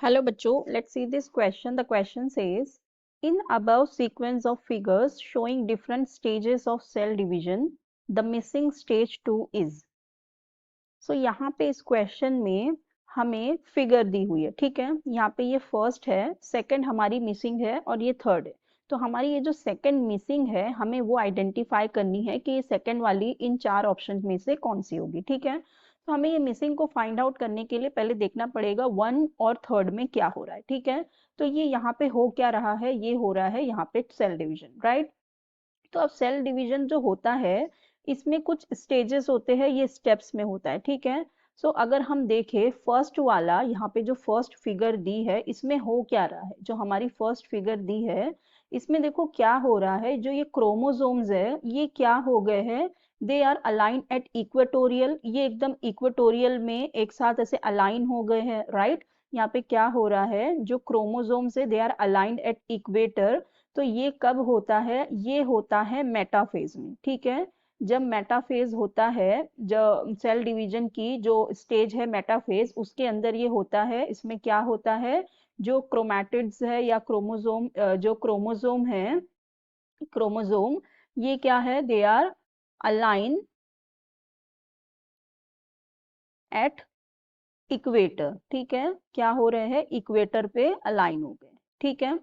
Hello बच्चों, let's see this question. The question says, in above sequence of figures showing different stages of cell division, the missing stage 2 is. So यहाँ पे इस question में हमें figure दी हुई है, ठीक है। यहाँ पे ये फर्स्ट है, सेकंड हमारी मिसिंग है और ये थर्ड है। तो हमारी ये जो सेकंड मिसिंग है हमें वो आइडेंटिफाई करनी है कि ये सेकंड वाली इन चार ऑप्शन में से कौन सी होगी, ठीक है। तो हमें ये मिसिंग को फाइंड आउट करने के लिए पहले देखना पड़ेगा वन और थर्ड में क्या हो रहा है, ठीक है। तो ये यहाँ पे हो क्या रहा है, ये हो रहा है यहाँ पे सेल डिवीजन, राइट। तो अब सेल डिवीजन जो होता है इसमें कुछ स्टेजेस होते हैं, ये स्टेप्स में होता है, ठीक है। सो अगर हम देखें फर्स्ट वाला, यहाँ पे जो फर्स्ट फिगर दी है इसमें हो क्या रहा है, जो हमारी फर्स्ट फिगर दी है इसमें देखो क्या हो रहा है, जो ये क्रोमोसोम्स है ये क्या हो गए हैं, they are align at equatorial, ये एकदम इक्वेटोरियल में एक साथ ऐसे अलाइन हो गए हैं, राइट। यहाँ पे क्या हो रहा है, जो क्रोमोसोम्स है they are aligned at equator. तो ये कब होता है, ये होता है मेटाफेज में, ठीक है। जब मेटाफेज होता है, जो सेल डिवीजन की जो स्टेज है मेटाफेज, उसके अंदर ये होता है। इसमें क्या होता है, जो क्रोमैटिड्स है या क्रोमोसोम, जो क्रोमोसोम है, क्रोमोसोम ये क्या है, they are align at equator, ठीक है। क्या हो रहे हैं, इक्वेटर पे अलाइन हो गए, ठीक है।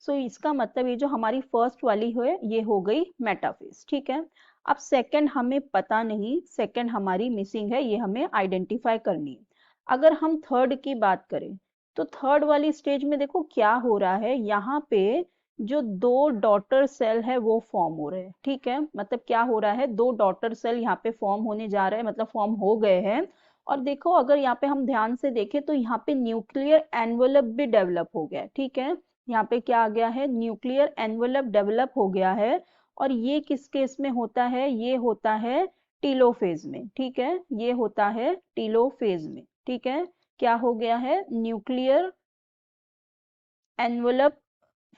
सो इसका मतलब ये जो हमारी फर्स्ट वाली है ये हो गई मेटाफेज, ठीक है। अब सेकंड हमें पता नहीं, सेकंड हमारी मिसिंग है, ये हमें आइडेंटिफाई करनी है। अगर हम थर्ड की बात करें तो थर्ड वाली स्टेज में देखो क्या हो रहा है, यहाँ पे जो दो डॉटर सेल है वो फॉर्म हो रहे हैं, ठीक है। मतलब क्या हो रहा है, दो डॉटर सेल यहाँ पे फॉर्म होने जा रहे हैं, मतलब फॉर्म हो गए हैं। और देखो अगर यहाँ पे हम ध्यान से देखें तो यहाँ पे न्यूक्लियर एनवलप भी डेवलप हो गया है, ठीक है। यहाँ पे क्या आ गया है, न्यूक्लियर एनवलप डेवलप हो गया है। और ये किस केस में होता है, ये होता है टीलोफेज में, ठीक है। ये होता है टीलोफेज में, ठीक है। क्या हो गया है, न्यूक्लियर एनवलप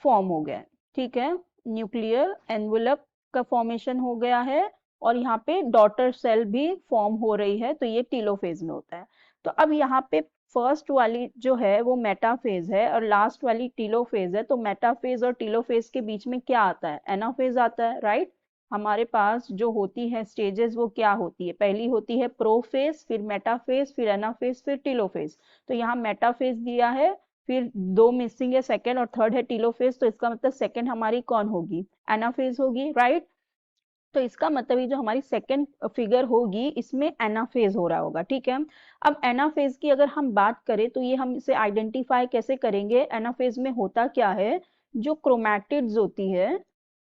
फॉर्म हो गया है, ठीक है। न्यूक्लियर एनवलप का फॉर्मेशन हो गया है और यहाँ पे डॉटर सेल भी फॉर्म हो रही है, तो ये टीलोफेज में होता है। तो अब यहाँ पे फर्स्ट वाली जो है वो मेटाफेज है और लास्ट वाली टीलोफेज है। तो मेटाफेज और टीलोफेज के बीच में क्या आता है, एनाफेज आता है, राइट। हमारे पास जो होती है स्टेजेस वो क्या होती है, पहली होती है प्रोफेज, फिर मेटाफेज, फिर एनाफेज, फिर टीलोफेज। तो यहाँ मेटाफेज दिया है, फिर दो मिसिंग है, सेकंड और थर्ड है टीलोफेज। तो इसका मतलब सेकंड हमारी कौन होगी, एनाफेज होगी, राइट। तो इसका मतलब ये जो हमारी सेकंड फिगर होगी इसमें एनाफेज हो रहा होगा, ठीक है। अब एनाफेज की अगर हम बात करें तो ये हम इसे आइडेंटिफाई कैसे करेंगे, एनाफेज में होता क्या है, जो क्रोमैटिड्स होती है,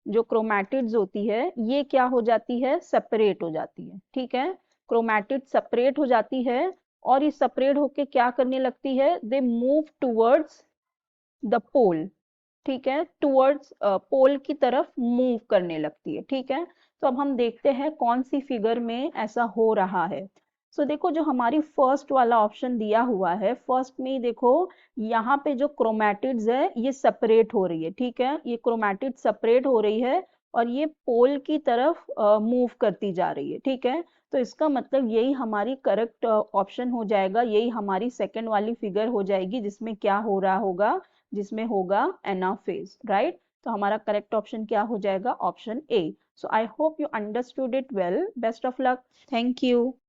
जो क्रोमैटिड्स होती है ये क्या हो जाती है, सेपरेट हो जाती है, ठीक है। क्रोमैटिड सेपरेट हो जाती है और ये सेपरेट होके क्या करने लगती है, दे मूव टूवर्ड्स द पोल, ठीक है। टूवर्ड्स पोल की तरफ मूव करने लगती है, ठीक है। तो अब हम देखते हैं कौन सी फिगर में ऐसा हो रहा है। सो देखो जो हमारी फर्स्ट वाला ऑप्शन दिया हुआ है, फर्स्ट में ही देखो यहाँ पे जो क्रोमैटिड्स है ये सेपरेट हो रही है, ठीक है। ये क्रोमैटिड सेपरेट हो रही है और ये पोल की तरफ मूव करती जा रही है, ठीक है। तो इसका मतलब यही हमारी करेक्ट ऑप्शन हो जाएगा, यही हमारी सेकंड वाली फिगर हो जाएगी जिसमें क्या हो रहा होगा, जिसमें होगा एनाफेज, राइट। तो हमारा करेक्ट ऑप्शन क्या हो जाएगा, option A. So I hope you understood it well, best of luck, thank you.